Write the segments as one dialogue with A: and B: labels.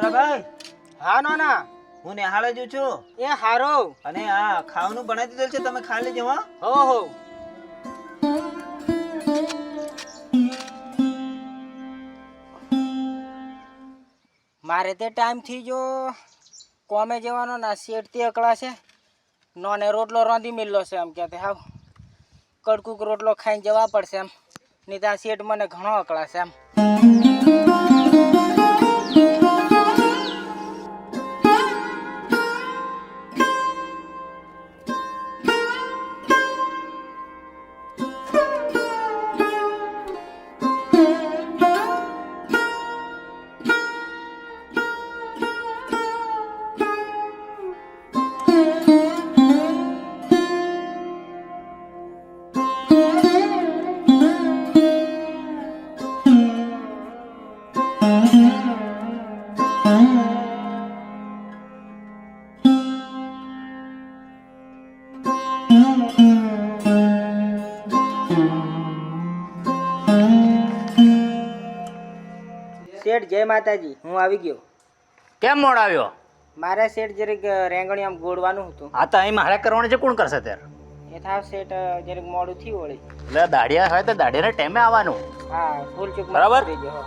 A: મોટાભાઈ
B: હા નાના
A: હું નિહાળે જ છું
B: એ હારો
A: અને આ ખાવાનું બનાવી દીધેલ છે તમે ખા લેજો હા
B: હો મારે તે ટાઈમ થી જો કોમે જવાનો ના શેઠથી અકળા છે નોને રોટલો રાંધી મેલ્યો છે એમ કે હાવ કડકુક રોટલો ખાઈને જવા પડશે એમ નહીં તો આ શેઠ મને ઘણો અકળા છે એમ શેઠ જય માતાજી હું આવી ગયો
C: કેમ મોડ આવ્યો?
B: મારે શેઠ જરીક રેંગણી આમ ગોળવાનું હતું
C: આ તો અહીં મારે કરવાનું છે, કોણ કરશે ત્યારે?
B: એ થાવ શેઠ જરીક મોડું થયું વળી
C: એટલે દાડિયા હોય તો દાડિયાને ટાઈમે આવવાનું.
B: હા ફૂલ ચૂક
C: બરાબર.
B: થઈ ગયો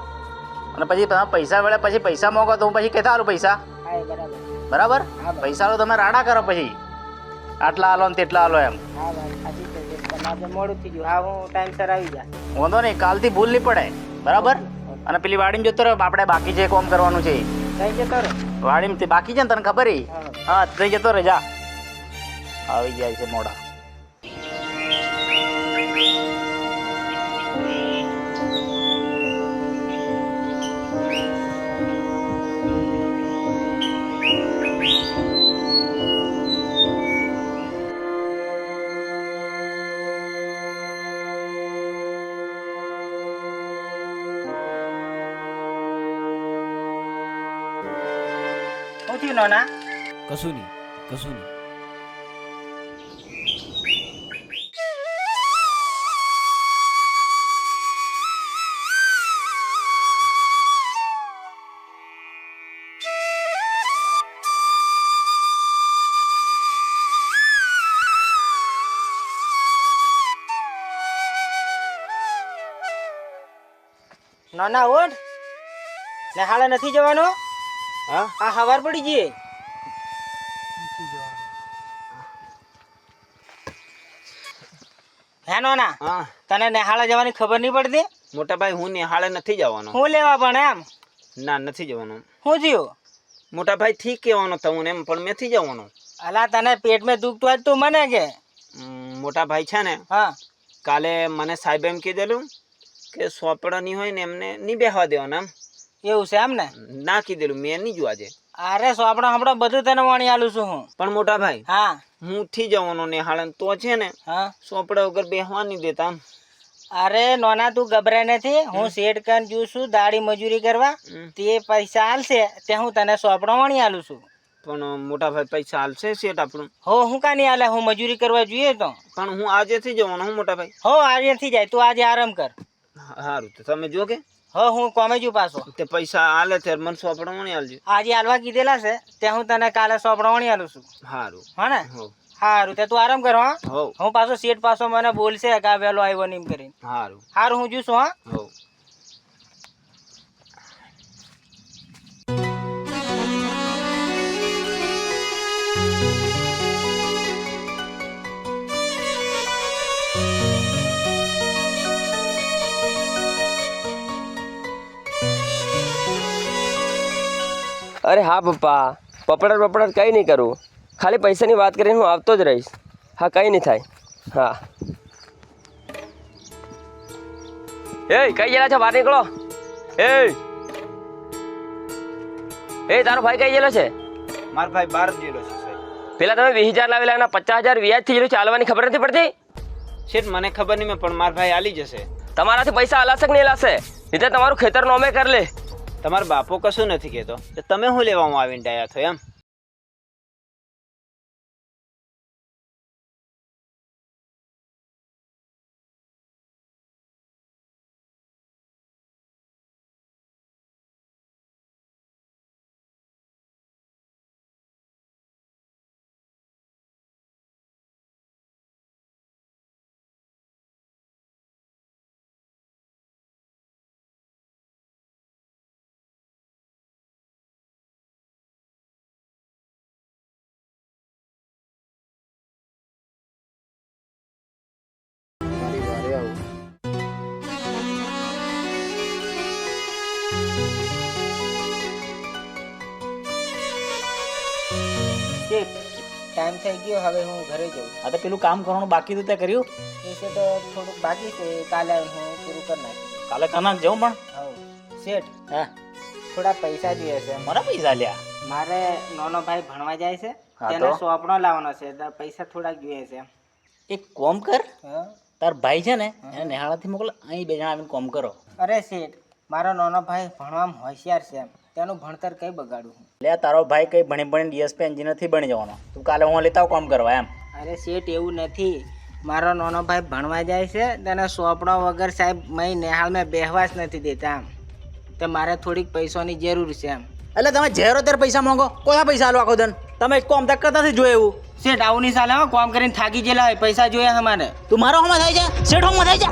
C: અને પછી તમે પૈસા વેળે પછી પૈસા મોગો તો હું પછી કહેતા આલું પૈસા.
B: હા એ બરાબર
C: બરાબર.
B: હા, બરાબર.
C: પૈસા તો તમે રાડા કરો પછી આટલા આલો ને તેટલા આલો એમ.
B: હા ભાઈ સાચી છે શેઠ. તમારે મોડું થઈ ગયું હા હું ટાઈમસર આવી જા
C: વાંધો નહીં, કાલથી ભૂલ નહીં પડે. બરાબર. અને પેલી વાડીમાં જતો રહ્યો, આપણે બાકી જે કોમ કરવાનું છે
B: થઈ જતો રે
C: વાડીમાં તે બાકી છે ને તને ખબર ઈ?
B: હા.
C: હા થઈ જતો રહે જા. આવી જાય છે મોડા.
B: શું થયું નાના
D: કશું નહીં.
B: નાના ઓઢ ને હાલે નથી જવાનો
A: હા
B: આ હવાર પડી જઈએ હે નાના
A: હા
B: તને નેહાળા જવાની ખબર નહીં પડતી
A: મોટાભાઈ હું નિહાળે નથી જવાનો.
B: હું લેવા પણ એમ
A: ના નથી જવાનું.
B: શું થયું
A: મોટાભાઈ ઠીક કહેવાનો થવું ને એમ પણ મેં નથી જવાનું.
B: અલા તને પેટ મેં દુખતું હોય તું મને કે
A: મોટાભાઈ છે ને
B: હા
A: કાલે મને સાહેબ એમ કીધેલું કે સોપડા નહીં હોય ને એમને નહીં બેહવા દેવાના એમ
B: એવું છે એમ ને
A: ના કીધેલું મેં નહીં જોવા આજે.
B: અરે સોપડા હમણાં બધું તને વાણી આલું છું હું
A: પણ મોટાભાઈ
B: હા
A: હું ઉઠી જવાનો નિહાળે તો છે ને
B: હા
A: સોપડા વગર બેહવા નહીં દેતા એમ.
B: અરે નોના તું ગભરાય નથી હું શેઠ કન જઉં છું દાડી મજૂરી કરવા તે પૈસા આલશે તે હું તને સોપડા વાણી આલું છું
A: પણ મોટાભાઈ પૈસા હાલશે શેઠ આપણું?
B: હો હું કાની આલે હું મજૂરી કરવા જોઈએ તો
A: પણ હું આજેથી જવાનો હું મોટાભાઈ.
B: હો આજે થી જાય તું આજે આરામ કર
A: સારું તો તમે જો કે
B: હો હું કોમે જુ પાછો
A: તે પૈસા હાલે ત્યારે મને સોપડા વણી આલજો.
B: આજે હાલવા કીધેલા છે તે હું તને કાલે સોપડા વાણી આલું છું
A: સારું.
B: હા ને
A: હો
B: સારું તે તું આરામ કર હા
A: હો
B: હું પાછો શેઠ પાછો મને બોલશે કે આ વહેલો આવ્યો નહીં એમ કરીને
A: સારું.
B: સારું હું જુ છું હા
A: હો
E: અરે હા પપ્પા, પપડાટ કંઈ નહીં કરું, ખાલી પૈસાની વાત કરીને હું આવતો જ રહીશ. હા કંઈ નહીં થાય. હા એ કઈ ગયેલા છો? બહાર નીકળો. એ તારો ભાઈ કઈ ગયેલો છે?
A: મારો ભાઈ બહાર જ ગયેલો છે સાહેબ.
E: પેલા તમે 20,000 લાવેલા એના 50,000 વ્યાજ થઈ ગયેલું છે, હાલવાની ખબર નથી પડતી?
A: શેઠ મને ખબર નહીં પણ મારા ભાઈ આલી જશે.
E: તમારાથી પૈસા હલાશે કે નહીં હલાશે? રીતે તમારું ખેતર નોમે કરી લે.
A: તમારો બાપો કશું નથી કહેતો, તમે શું લેવામાં આવીને ડાયા છો એમ?
B: થઈ ગયો, હવે હું ઘરે જઉં.
C: આ તો પેલું કામ કરવાનું બાકી હતું તે કર્યું?
B: એ છે તો થોડુંક બાકી છે, કાલે હું પૂરું કરી નાખીશ.
C: કાલે કનાક જવું પણ
B: હા શેઠ,
C: હા
B: થોડા પૈસા જોઈએ છે.
C: મને પૈસા લ્યા.
B: મારે નાનો ભાઈ ભણવા જાય છે,
C: હા
B: તેને
C: તો?
B: સોપડો લાવવાનો છે, તો પૈસા થોડાક જોઈએ છે.
C: એક કોમ કર,
B: હા?
C: તાર ભાઈ છે ને એને નેહાળાથી મોકલ, અહીં 2 જણા આવીને કોમ કરો.
B: અરે શેઠ, મારો નાનો ભાઈ ભણવામાં હોશિયાર છે, તેનું ભણતર કઈ બગાડું હું?
C: લે તારો ભાઈ કઈ ભણી ડીએસપી એન્જિનિયર થી બની જવાનો, તું કાલે હું લેતા આવું કામ કરવા એમ.
B: અરે શેઠ એવું નથી, મારો નાનો ભાઈ ભણવા જાય છે, તેને સોપડો વગર સાહેબ મય નેહાળમાં બેહવા જ નથી દેતા એમ, તો મારે થોડીક પૈસાની જરૂર છે એમ.
C: એટલે તમે ઝેરો ત્યારે પૈસા માંગો, કોઈ પૈસા આલો આખો દન, તમે કોમ તક કરતા નથી જોયે એવું.
B: શેઠ આવું નહીં ચાલે હો, કામ કરીને થાકી ગયેલા હોય, પૈસા જોઈએ અમારે.
C: તું મારો હોમાં થાય છે, શેઠ હોમાં થાય છે.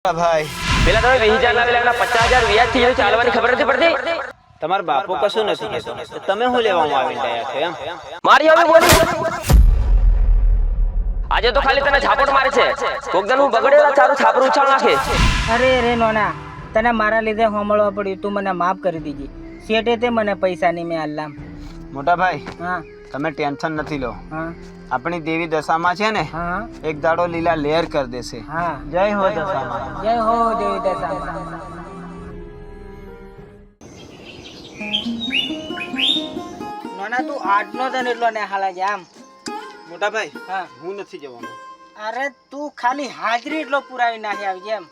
A: ભાઈ
E: પેલા તમે 20,000 લાવેલા, 50,000 વ્યાજ થી ચાલવાની ખબર નથી પડતી.
A: તમારા બાપુ કશું નથી કહેતો, તમે શું લેવામાં આવીને ગયા છો એમ?
E: મારી હવે બોલી. આજે તો ખાલી તને ઝાપટ મારે છે, કોક દન હું બગડેલા ચારું છાપરું ઉછાળ નાખે.
B: અરે રે નોના, તને મારા લીધે હોમળવા પડ્યું, તું મને માફ કરી દીજી. શેઠે તે મને પૈસા નહીં મેં આલ્લા.
A: મોટા ભાઈ
B: હા
A: તમે ટેન્શન નથી લો,
B: હા
A: આપણી દેવી દશામાં છે ને
B: હા
A: એક દાડો લીલા લહેર કરી દેશે.
B: હા,
A: જય હો દશામાં.
B: જય હો દેવી દશામાં. નોના તું આજનો તને એટલો નેહાળા છે આમ.
A: મોટા ભાઈ
B: હા,
A: હું નથી જવાનો.
B: અરે તું ખાલી હાજરી એટલો પુરાવી નાખી આવજે એમ.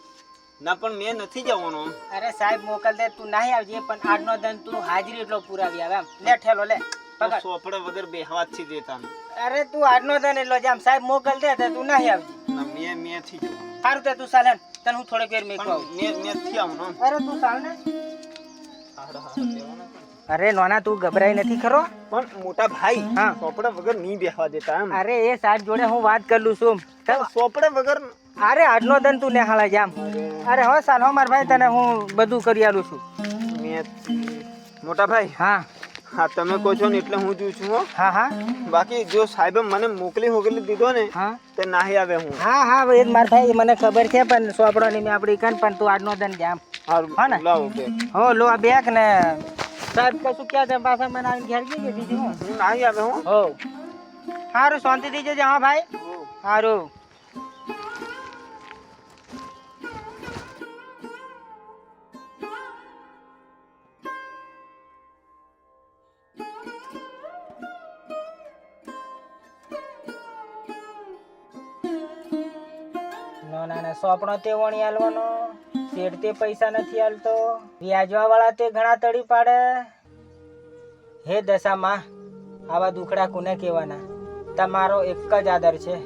A: ના પણ મેં નથી જવાનો.
B: અરે સાહેબ મોકલ દે, તું નાહી આવજે, પણ આજનો દન તું હાજરી એટલો પુરાવી આવે એમ. લે ઠેલો લે પકડ.
A: સોપડે વગર બેહવા જ દેતા ને.
B: અરે તું આજનો દન એટલો જામ, સાહેબ મોકલ દે તો તું નાહી આવજે.
A: ના મેં નથી જવાનો.
B: સારું તે તું ચાલે ને, તને હું થોડીક વાર મેકવા આવું.
A: પણ મેં નથી આવવાનો.
B: અરે તું ચાલ ને. અરે નોના તું ગભરાઈ નથી ખરો?
A: પણ મોટા ભાઈ
B: હા.
A: સોપડે વગર નહીં બેહવા દેતા એમ.
B: અરે એ સાહેબ જોડે હું વાત કરલું છું.
A: સોપડે વગર
B: અરે આજનો દન તું નેહાળા જામ. અરે હો સાલ હો માર ભાઈ, તને હું બધું કરી આલું છું.
A: મેં મોટા ભાઈ
B: હા
A: હા તમે કહો છો ને એટલે હું જોઉં છું હો.
B: હા હા
A: બાકી જો સાહેબે મને મોકલી દીધો ને
B: હા
A: તે નાહી આવે હું.
B: હા હા એ જ માર ભાઈ, મને ખબર છે, પણ સોપડો ની મેં આપડી કન, પણ તું આજનો દન જામ.
A: હારું,
B: હા ને?
A: લાવો બે.
B: હો લો આ બેક ને સાહેબ કશું ક્યાં છે પાછા મને આવીને ઘેર જઈએ બીજું હું.
A: હું નાહી આવે હું.
B: હો સારું, શાંતિથી જજે. હા ભાઈ સારું. નાના સોપડો તે વણી આલવાનો, શેઠ તે પૈસા નથી આલતો, વ્યાજવા વાળા તે ઘણા તડી પાડે. હે દશામાં, આવા દુખડા કોને કહેવાના? તમારો એક જ આદર છે.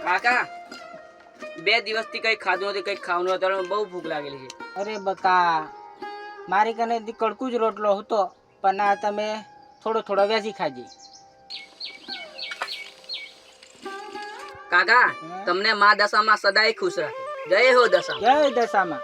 E: કાકા 2 દિવસથી કઈ ખાધું નથી, કઈ ખાવાનું હતું, બહુ ભૂખ લાગેલી છે.
B: અરે બકા, મારી કને કડકું જ રોટલો હતો, પણ આ તમે થોડો થોડો વેચી ખાજી.
E: કાકા તમને મા દશામાં સદાય ખુશ રાખે. જય હો દશા.
B: જય દશામાં.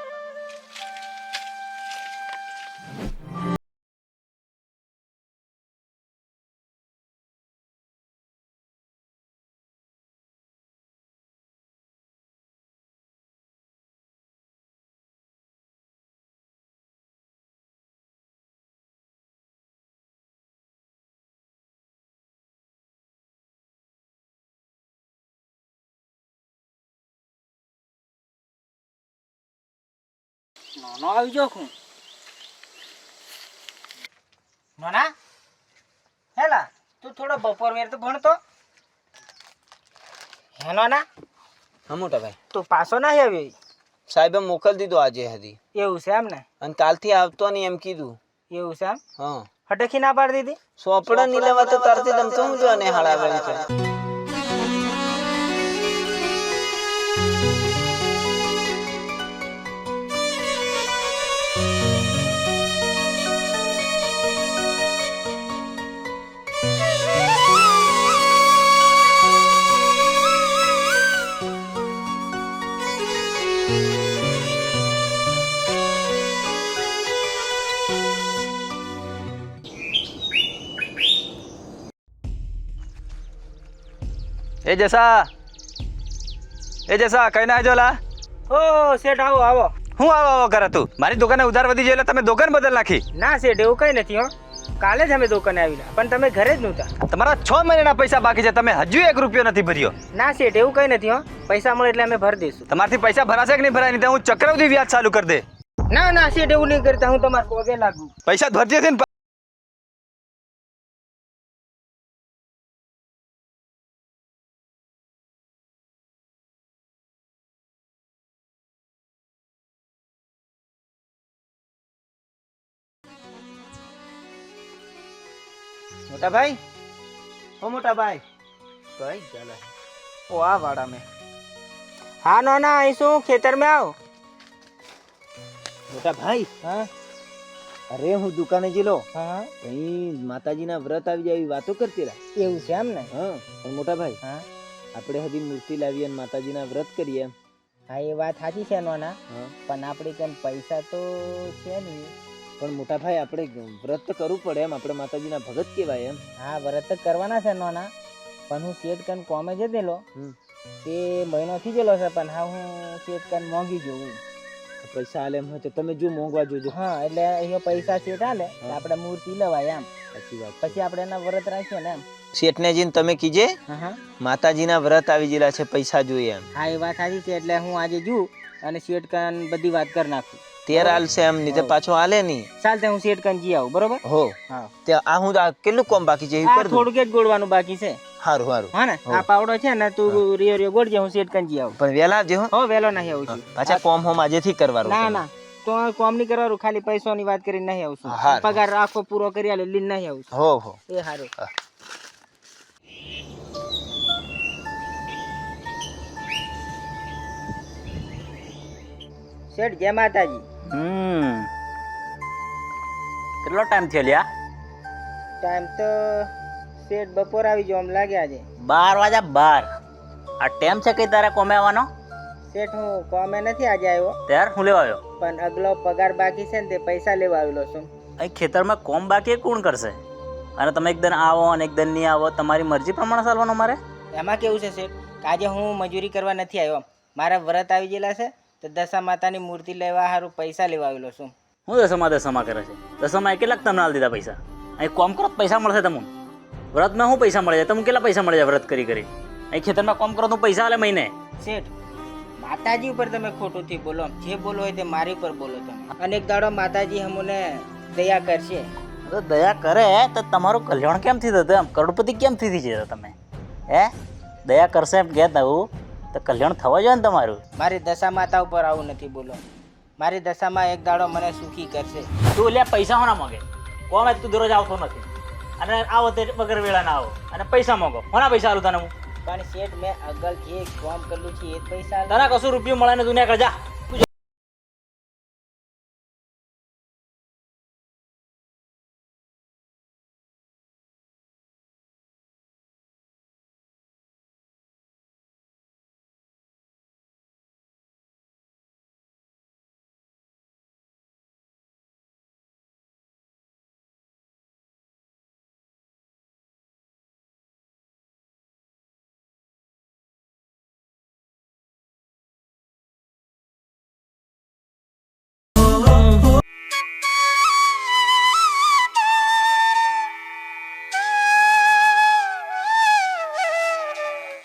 B: નોનો આવી જો હું નોના હેલા તું થોડો બપોર વેર તો ભણતો હે નોના
A: હા મોટા ભાઈ
B: તું પાછો નહીં આવ્યો
A: સાહેબે મોકલી દીધો આજે હતી
B: એવું છે એમ ને
A: અને કાલથી આવતો નહીં એમ કીધું.
B: એવું છે એમ
A: હા
B: હટેકી ના પાડી દીધી
A: સોપડા નહીં લેવા તો તારથી તમતો હું જો ને હળાવે છે.
D: એ જસા કઈ ના જોલા
B: ઓ શેઠ આવો આવો
D: હું આવો કરે તું મારી દુકાને ઉધાર વધી જાય એટલે તમે દુકાન બદલ નાખી.
B: ના શેઠ એવું કઈ નથી હો કાલે જ અમે દુકાને આવેલા પણ તમે ઘરે જ નહોતા.
D: તમારા 6 મહિનાના પૈસા બાકી છે, તમે હજુ 1 રૂપિયો નથી ભર્યો.
B: ના શેઠ એવું કઈ નથી હો પૈસા મળે એટલે અમે ભરી દઈશું.
D: તમારથી પૈસા ભરાશે કે નહીં ભરાય નહીં તો હું ચક્રવૃદ્ધિ વ્યાજ ચાલુ કરી દે.
B: ના ના શેઠ એવું નહીં કરતા હું તમારે પગે લાગુ.
D: પૈસા ભરજે છે ને.
A: મોટા ભાઈ ઓ મોટા ભાઈ કઈ ચાલે
B: ઓ આ વાડા મેં હા નોના અહીં શું ખેતર में આવો.
A: મોટા ભાઈ
B: હા
A: અરે હું દુકાને જેલો
B: હા
A: કઈ માતાજીના વ્રત આવી જાય એવી વાતો કરતી રહ્યા.
B: એવું છે એમ ને.
A: હા પણ મોટા ભાઈ
B: હા
A: આપણે હજી મૂર્તિ લાવીએ અને માતાજીના વ્રત કરીએ એમ.
B: હા એ વાત સાચી છે નોના
A: હા
B: પણ આપણી કન પૈસા તો છે નહીં.
A: પણ મોટા ભાઈ આપણે વ્રત તો કરવું પડે એમ, આપણે માતાજીના ભગત કહેવાય એમ.
B: હા વ્રત તો કરવાના છે નોના પણ હું શેઠ કન કોમે જતેલો તે મહિનો થઈ ગયેલો છે પણ હા હું શેઠ કન મોંઘી જોઉં.
A: પૈસા આલે એમ હોય તો તમે જો મોંઘવા જોજો.
B: હા એટલે અહીંયા પૈસા શેઠ આલે તો આપણે મૂર્તિ લવાય એમ
A: સાચી વાત.
B: પછી આપણે એના વ્રત રાખીએ ને એમ.
A: શેઠને જઈને તમે કીજે
B: હા
A: માતાજીના વ્રત આવી ગયેલા છે, પૈસા જોઈએ એમ.
B: હા એ વાત સાચી છે એટલે હું આજે જઉં અને શેઠ કન બધી વાત કરી નાખું.
A: તેર આલશે એમ નહીં તો પાછો આલે નહીં.
B: ચાલતે હું શેઠ કન જી આવું બરોબર.
A: હો
B: હા
A: તે આ હું આ કેટલું કોમ બાકી છે એ
B: આ
A: કરી દઉં.
B: થોડુંક જ ગોળવાનું બાકી છે.
A: હારું હારું
B: હા ને આ પાવડો છે ને તું રિયો રિયો ગોળજે હું શેઠ કન જી આવું.
A: પણ વેલા આવજે હો.
B: હો વેલો નહીં આવું છું.
A: પાછા કોમ હોમ આજેથી કરવાનું.
B: ના ના તો કોમ નહીં કરવાનું ખાલી પૈસાની વાત કરીને નહીં આવું છું.
A: હા.
B: પગાર આખો પૂરો કરી આલે લીન નહીં આવું છું.
A: હો હો
B: એ સારું. શેઠ જય માતાજી.
C: કેટલો ટાઈમ થયો લ્યા?
B: ટાઈમ તો શેઠ બપોર આવી જો આમ લાગે આજે.
C: 12 વાગ્યા 12. આ ટાઈમ છે કઈ તારે કોમે આવવાનો?
B: શેઠ હું કોમે નથી આજે આવ્યો
C: ત્યાર હું લેવા આવ્યો?
B: પણ અગલો પગાર બાકી છે ને તે પૈસા લેવા આવેલો છું.
C: અહીં ખેતરમાં કોમ બાકી કોણ કરશે? અને તમે એકદમ આવો અને એકદમ નહીં આવો, તમારી મરજી પ્રમાણે ચાલવાનું મારે.
B: એમાં કેવું છે શેઠ કે આજે હું મજૂરી કરવા નથી આવ્યો. મારા વ્રત આવી ગયેલા છે તો દશા માતાની મૂર્તિ લેવા સારું પૈસા લેવા આવેલો છું.
C: હું દસમા કરે છે? દસમા કેટલાક તમને આલ દીધા પૈસા? અહીં કોમ કરો તો પૈસા મળશે તમને. વ્રતમાં શું પૈસા મળે છે? તમને કેટલા પૈસા મળે છે વ્રત કરી કરી? અહીં ખેતરમાં કોમ કરો તો પૈસા આલે મહિને.
B: શેઠ માતાજી ઉપર તમે ખોટું થી બોલો. જે બોલો હોય તે મારી ઉપર બોલો તમે. અને એક દાડો માતાજી અમને દયા કરશે.
C: તો દયા કરે તો તમારું કલ્યાણ કેમ થઈ થતું? એમ કરોડપતિ કેમ થઈ છે તમે? હે દયા કરશે એમ કે નવું તો કલ્યાણ થવા જોઈએ ને તમારું.
B: મારી દશા માતા ઉપર આવું નથી બોલો. મારી દશામાં એક દાડો મને સુખી કરશે.
C: તું લે પૈસા હોના માંગે કોમ તું દરરોજ આવતો નથી અને આવો તે વગર વેળા ના આવો અને પૈસા માંગો. હોના પૈસા આલું તને હું?
B: પણ શેઠ મેં અગલ જે કામ કરેલું છે એ જ પૈસા
C: તને કશું રૂપિયો મળે ને તું ને જા.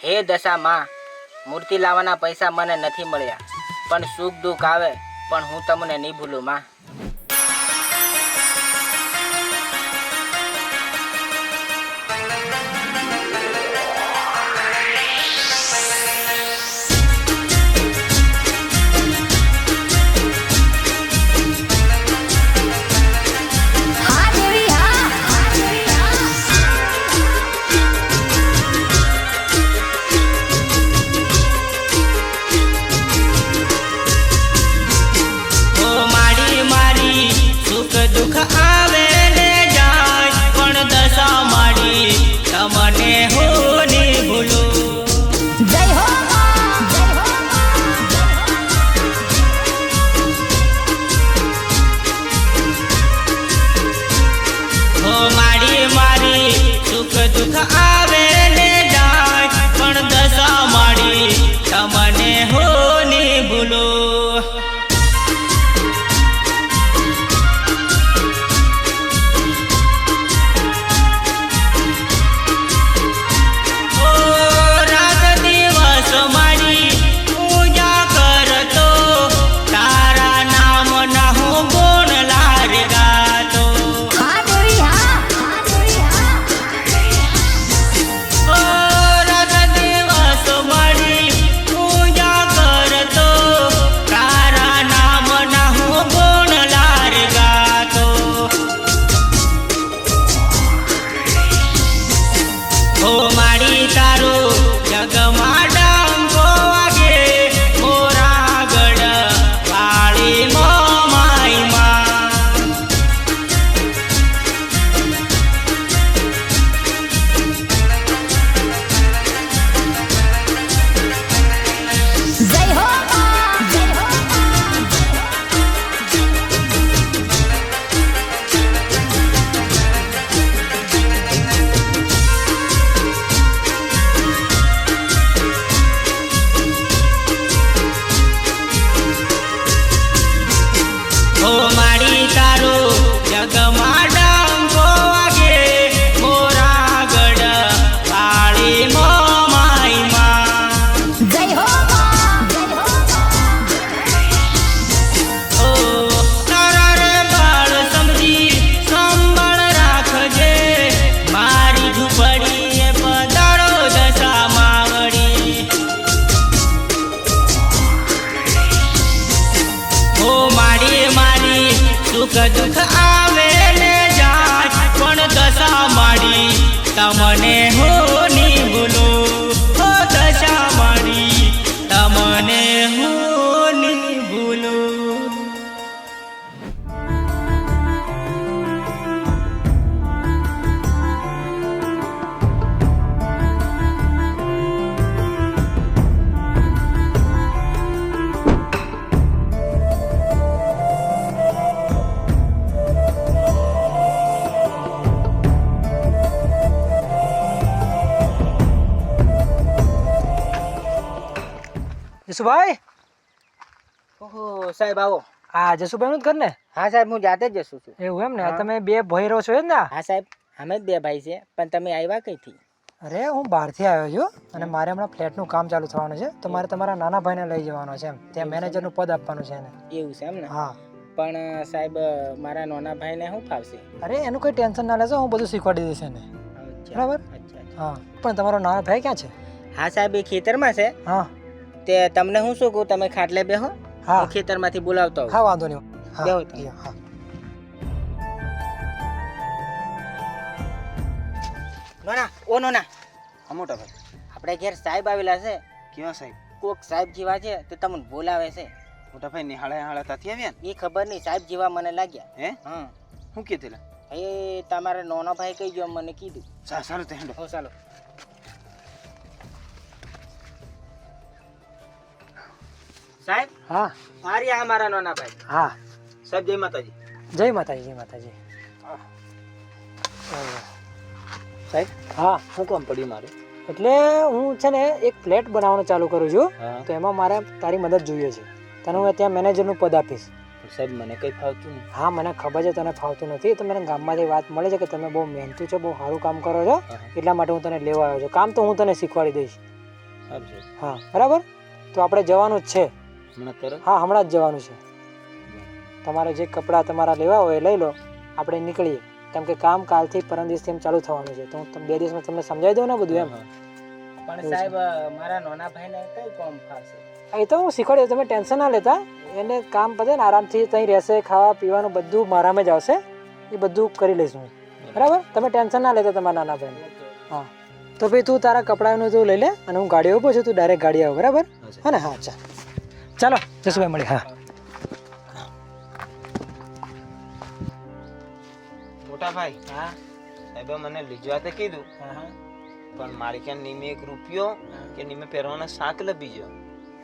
B: હે દશા માં મૂર્તિ લાવવાના પૈસા મને નથી મળ્યા પણ સુખ દુઃખ આવે પણ હું તમને નહીં ભૂલું માં.
F: દુઃખ આવે ને જાય પણ દશા માડી તમને હું ની ભૂલું. હો દશા માડી તમને હું ની ભૂલું.
G: જસુભાઈ,
B: ઓહો સાહેબ આવો.
G: હા જસુભાઈ નું જ ઘર ને?
B: હા સાહેબ હું જાતે જ જશું છું.
G: એવું એમ ને? તમે બે ભાઈ રહો છો એ જ ને?
B: હા સાહેબ અમે જ બે ભાઈ છે, પણ તમે આવ્યા કઈથી?
G: અરે હું બહારથી આવ્યો છું અને મારે હમણાં ફ્લેટનું કામ ચાલુ થવાનું છે, તો મારે તમારા નાના ભાઈને લઈ જવાનો છે. એમ ત્યાં મેનેજરનું પદ આપવાનું છે એને.
B: એવું છે એમ ને?
G: હા.
B: પણ સાહેબ મારા નાના ભાઈને શું ફાવશે?
G: અરે એનું કોઈ ટેન્શન ના લેશો, હું બધું શીખવાડી દઈશ એને. બરાબર? હા. પણ તમારો નાનો ભાઈ ક્યાં છે?
B: હા સાહેબ એ ખેતરમાં છે.
G: હા.
B: તે તમને હું શું કહું, તમે ખાટલે બેહો,
G: હા
B: હું ખેતરમાંથી બોલાવતો હોઉં.
G: હા વાંધો નહીં. હા
B: બેહો તમે.
G: હા.
B: નોના ઓ નોના,
A: હા મોટા ભાઈ.
B: આપણે ઘેર સાહેબ આવેલા છે.
A: કેવા સાહેબ?
B: કોક સાહેબ જેવા છે તે તમને બોલાવે છે.
A: મોટા ભાઈ નિહાળે ત્યાંથી આવ્યા ને?
B: એ ખબર નહીં, સાહેબ જેવા મને લાગ્યા.
A: હે?
B: હા.
A: શું કીધેલા?
B: એ તમારા નાનો ભાઈ કઈ ગયો મને કીધું.
A: સારું તે હેડો.
B: હો ચાલો. સાહેબ
G: હા.
B: મારી આ મારા નાના ભાઈ.
G: હા.
A: સાહેબ જય માતાજી.
G: જય માતાજી. જય માતાજી.
A: સાહેબ
G: હા.
A: શું કામ પડ્યું મારે?
G: એટલે હું છે ને એક ફ્લેટ બનાવવાનું ચાલુ કરું છું,
A: હા.
G: તો એમાં મારે તારી મદદ જોઈએ છે. તને હું ત્યાં મેનેજરનું પદ આપીશ.
A: સાહેબ મને કંઈ ફાવતું નહીં.
G: હા મને ખબર છે તને ફાવતું નથી, તો મને ગામમાંથી વાત મળે છે કે તમે બહુ મહેનતુ છો, બહુ સારું કામ કરો છો, એટલા માટે હું તને લેવા આવ્યો છું. કામ તો હું તને શીખવાડી દઈશ.
A: સારું સાહેબ.
G: હા બરાબર. તો આપણે જવાનું જ છે.
A: હમણાં તરત?
G: હા હમણાં જ જવાનું છે. તમારે જે કપડાં તમારા લેવા હોય એ લઈ લો, આપણે નીકળીએ. કેમ કે કામ કાલથી પરમ દિવસથી એમ ચાલુ થવાનું છે, તો હું 2 દિવસમાં તમને સમજાવી દઉં ને બધું એમ.
B: પણ સાહેબ મારા નાના ભાઈને કઈ કોમ ફાવશે?
G: એ તો હું શીખવાડી દઉં, તમે ટેન્શન ના લેતા. એને કામ પતે ને આરામથી ત્યાં રહેશે, ખાવા પીવાનું બધું મારામાં જ આવશે, એ બધું કરી લઈશું હું. બરાબર, તમે ટેન્શન ના લેતા તમારા નાના ભાઈને. હા, તો ભાઈ તું તારા કપડાનું તું લઈ લે અને હું ગાડી ઉભો છું, તું ડાયરેક્ટ ગાડી આવ. બરાબર હા ને? હા ચાલો જસુભાઈ મળી. હા
A: મોટા ભાઈ,
B: હા
A: સાહેબે મને લીજવા તો કીધું,
B: હા
A: પણ મારે ક્યાં નીમે 1 રૂપિયો કે નીમે પહેરવાના શાક લપી ગયો.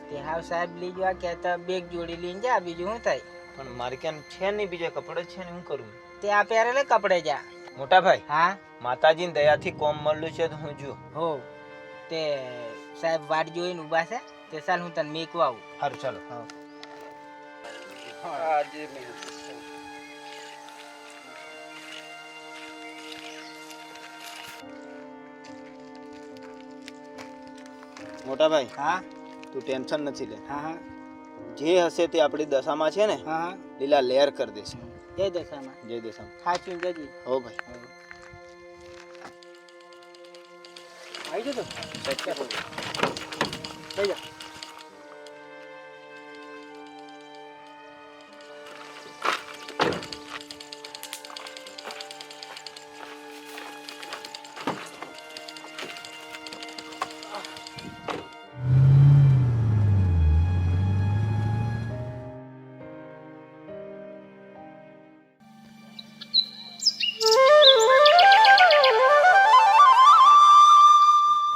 B: તે હાવ સાહેબ લીજવા કહેતા બેગ જોડી લઈને જા, બીજું શું થાય?
A: પણ મારે ક્યાં છે નહીં, બીજા કપડા છે ને, હું કરું?
B: તે આ પહેરેલે કપડે જા.
A: મોટા ભાઈ,
B: હા
A: માતાજીની દયાથી કોમ મળ્યું છે તો હું જો.
B: હો તે સાહેબ વાટ જોઈને ઊભા છે, તે ચાલ હું તને મેકવા આવું.
A: સારું ચાલો. મોટા ભાઈ,
B: હા
A: તું ટેન્શન નથી લે.
B: હા હા
A: જે હશે તે આપણી દશામાં છે ને,
B: હા હા
A: લીલા લહેર કરી દેશે.
B: જય દશામાં.
A: જય દશામાં.
B: સાચું જજી.
A: હો ભાઈ.
G: આવી જતો લઈ જા.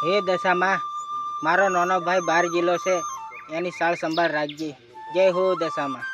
B: હે દશામાં, મારો નાનો ભાઈ 12 જિલ્લો છે, એની સાળ સંભાળ રાખજે. જય હો દશામાં.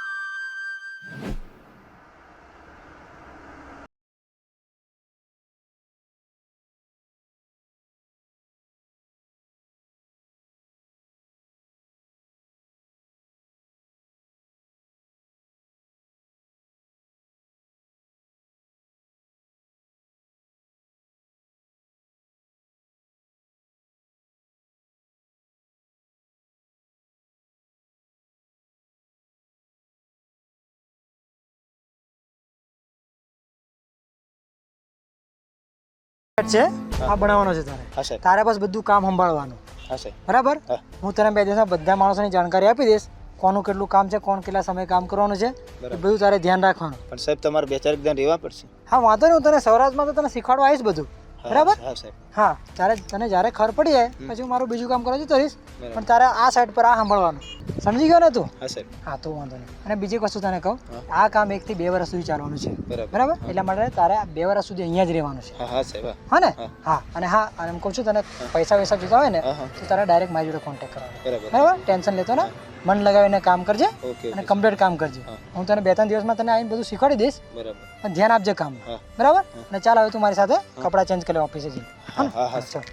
G: છે આ બનાવવાનો છે તારે.
A: હા સાહેબ.
G: તારે બસ બધું કામ સંભાળવાનું.
A: હા સાહેબ.
G: બરાબર,
A: હા.
G: હું તને 2 દિવસમાં બધા માણસોની જાણકારી આપી દઈશ, કોનું કેટલું કામ છે, કોણ કેટલા સમય કામ કરવાનું છે, એ બધું તારે ધ્યાન રાખવાનું.
A: પણ સાહેબ તમારે 2-4 દિન રહેવા પડશે.
G: હા વાંધો નહીં, હું તને સૌરાષ્ટ્રમાં તો તને શીખવાડવા આવીશ બધું. બરાબર
A: હા સાહેબ.
G: હા, તારે તને જ્યારે ખબર પડી જાય પછી હું મારું બીજું કામ કરવા જતો રહીશ,
A: બરાબર.
G: પણ તારે આ સાઈડ પર આ સાંભળવાનું. સમજી ગયો ને તું?
A: હા સાહેબ.
G: હા તો વાંધો નહીં. અને બીજી વસ્તુ તને કહું,
A: હા.
G: આ કામ 1 થી 2 વર્ષ સુધી ચાલવાનું છે.
A: બરાબર.
G: બરાબર, એટલા માટે તારે 2 વર્ષ સુધી અહીંયા જ રહેવાનું છે.
A: હા હા સાહેબ. હા.
G: હા ને?
A: હા.
G: હા, અને હા, અને એમ કહું છું તને પૈસા વૈસા જોતા હોય ને
A: હા, હા.
G: તો તારે ડાયરેક્ટ મારી જોડે કોન્ટેક્ટ કરવાનો.
A: બરાબર.
G: બરાબર, ટેન્શન લેતો ને, મન લગાવીને કામ કરજે
A: ઓકે
G: અને
A: ઓકે.
G: કમ્પ્લીટ કામ કરજે.
A: હા.
G: હું તને 2-3 દિવસમાં તને આવીને બધું શીખવાડી દઈશ,
A: બરાબર.
G: પણ ધ્યાન આપજે કામ.
A: હા.
G: બરાબર, અને ચાલ હવે તું મારી સાથે કપડાં ચેન્જ કરી લે ઓફિસે જઈને.
A: હા હા હા.
G: ચાલ.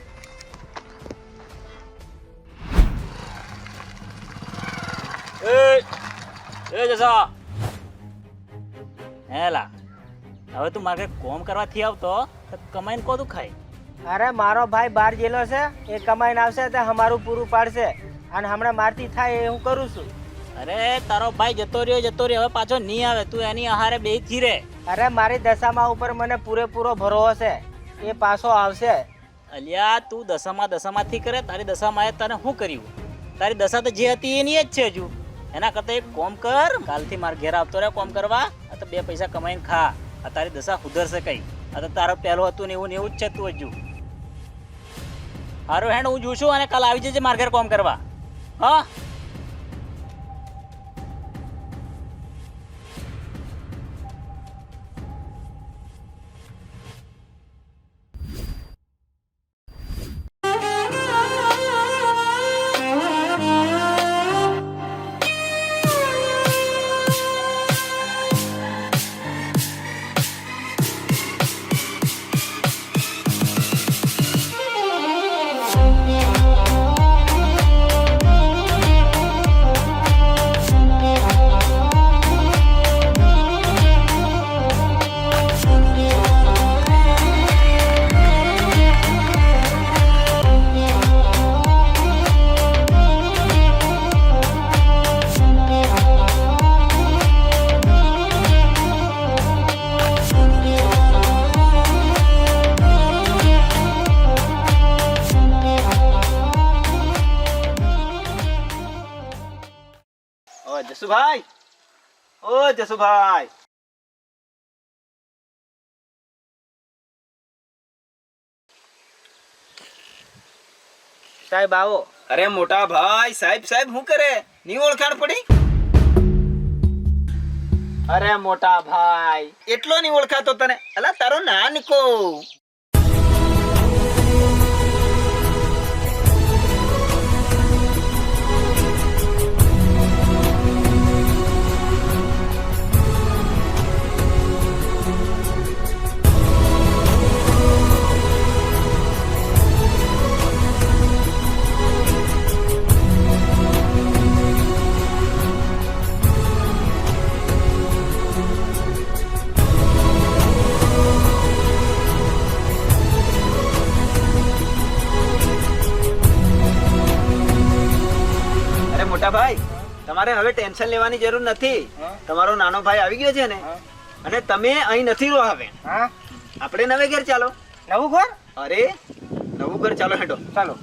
C: એ જસા હેલા, હવે તું મારે કોમ કરવાથી આવતો તો કમાઈને કોદું ખાય?
B: અરે મારો ભાઈ 12 જિલ્લો છે, એ કમાઈને આવશે તો અમારું પૂરું પાડશે, અને હમણાં મારથી થાય એ હું કરું છું.
C: અરે તારો ભાઈ જતો રહ્યો, હવે પાછો નહીં આવે, તું એની આહારે બેસી રે.
B: અરે મારી દશામાં ઉપર મને પૂરેપૂરો ભરોસો છે, એ પાછો આવશે.
C: અલ્યા તું દશામાંથી કરે, તારી દશામાં તને શું કર્યું? તારી દશા તો જે હતી એની જ છે હજુ. એના કરતાં એક કોમ કર, કાલથી મારા ઘેર આવતો રહે કોમ કરવા, આ તો 2 પૈસા કમાઈને ખા. આ તારી દશા સુધરશે કઈ? આ તો તારો પહેલો હતું ને એવું જ છે તું હજુ. હારું હેડ, હું જોઉં અને કાલ આવી જજે મારા ઘેર કોમ કરવા. હા.
A: જસુભાઈ, ઓ જસુભાઈ.
B: સાહેબ આવો.
A: અરે મોટા ભાઈ, સાહેબ સાહેબ શું કરે? ની ઓળખાણ પડી? અરે મોટા ભાઈ, એટલો ની ઓળખાતો તને? અલા તારો નાનકો. ભાઈ, તમારે હવે ટેન્શન લેવાની જરૂર નથી. તમારો નાનો ભાઈ આવી ગયો છે ને, અને તમે અહીં નથી રહો હવે. આપણે નવે ઘેર ચાલો.
B: નવું ઘર?
A: અરે નવું ઘર ચાલો, હેડો
B: ચાલો.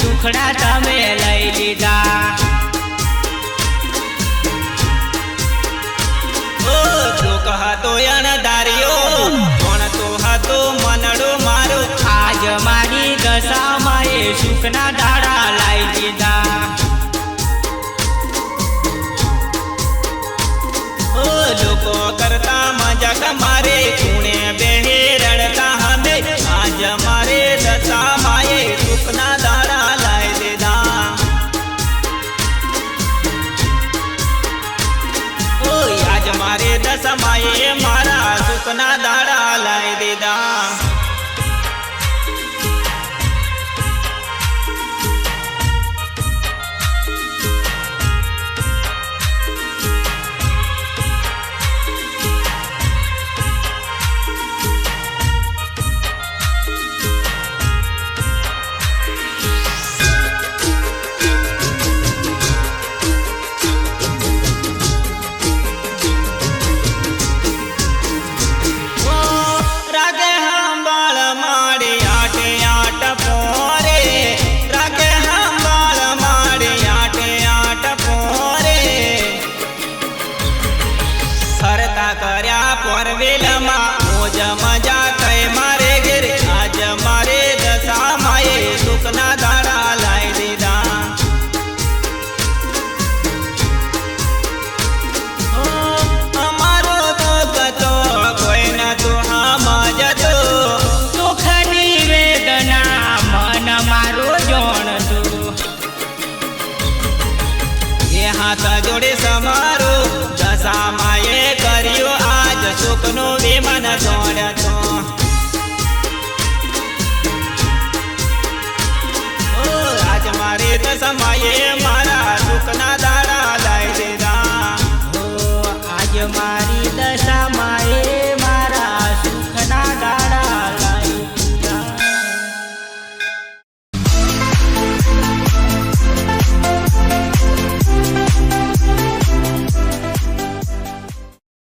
F: સુખડા તમે લઈ લીધા. ઓ દુઃખ હતો અણધાર્યો, પણ તો હતો મનડો મારો. આજ મારી દશામાં એ સુખના દાડા લાઈ દીધા. ઓ લોકો કરતા મજાક મારે, ખૂણે બેહે રડતા હમે. આજ મારે દશામાં એ સુખના દાડા લાઈ દીધા. ઓ આજ મારે દશામાં એ મારા સુખના દાડા લાઈ દીધા. હાથ જોડે સમારો દશામાં એ કર્યો આજ સુખનો વિમાન દોડતો. આજ મારે દશામાં એ